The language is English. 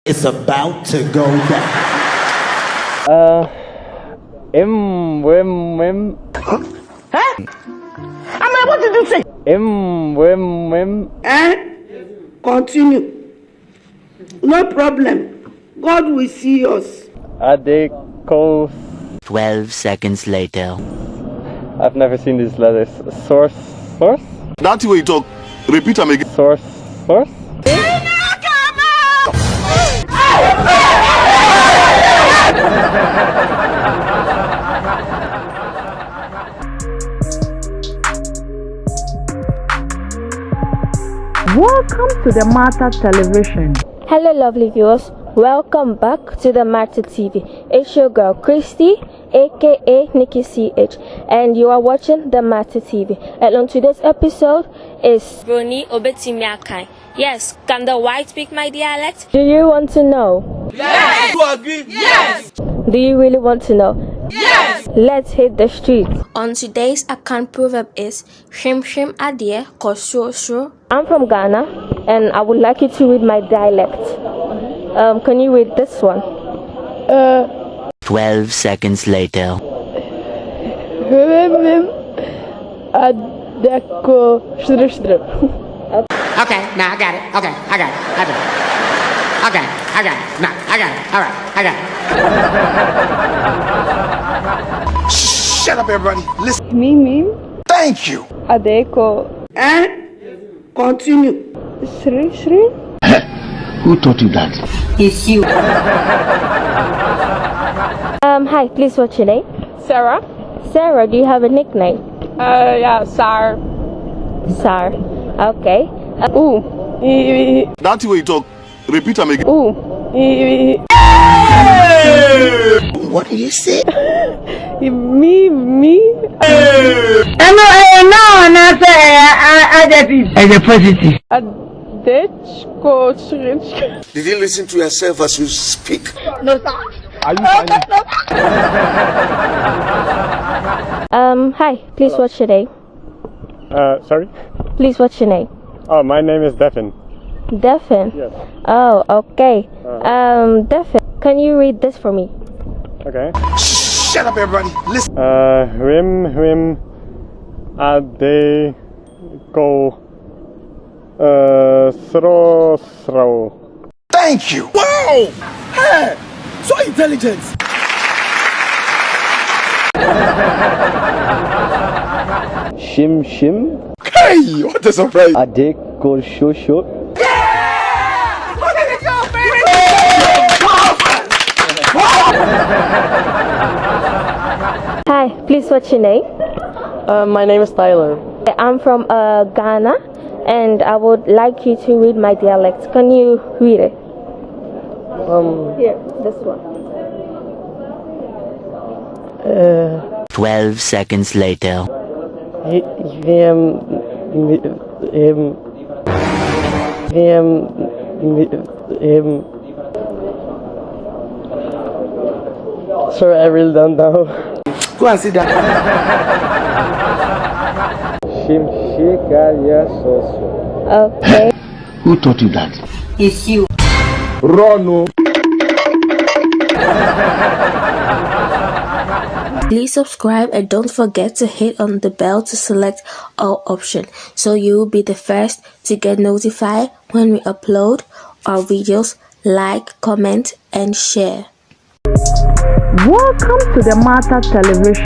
It's about to go down. Hwimhwim. Huh? I mean, what did you say? Hwimhwim. Continue. No problem. God will see us. ADE3. 12 seconds later. I've never seen these letters. Source? That's the way you talk. Repeat them again. Source? Welcome to the Martha Television. Hello lovely viewers, welcome back to the Martha TV. It's your girl Christy, aka Nikki CH, and you are watching the Martha TV. And on today's episode is Broni akan. Yes, can the white speak my dialect? Do you want to know? Yes! You agree? Yes! Do you really want to know? Yes! Let's hit the streets. On today's akan proverb is Hwimhwim ko Srosro. I'm from Ghana and I would like you to read my dialect. Can you read this one? 12 seconds later. Hwimhwim Srosro. Okay, now I got it. Okay, I got it. Okay, I got it. Now I got it. All right, I got it. Shut up, everybody. Listen. Hwimhwim Thank you. ADE3. Continue. Srosro. Who taught you that? It's you. Hi, please what's your name? Sarah. Sarah, do you have a nickname? Yeah, Sar. Sar. Okay. That's the way you talk. Repeat them again. What did you say? Me. Did you listen to yourself as you speak? No, sir. Are you funny? Hi, please what's your name? Sorry? Please what's your name? Oh, my name is Devin. Devin? Yes. Oh, okay. Devin, can you read this for me? Okay. Shut up, everybody. Listen. Hwimhwim ADE3 Srosro. Thank you. Wow! Hey! So intelligent! Shim. Hey, what a surprise. ADE3. Hi, please what's your name? My name is Tyler. I'm from Ghana and I would like you to read my dialect. Can you read it? Here, this one. 12 seconds later. Sorry, I really don't know. Go and sit down. Okay. Who taught you that? It's you. Run. Please subscribe and don't forget to hit on the bell to select all options so you will be the first to get notified when we upload our videos. Like, comment and share. Welcome to the Martha Television.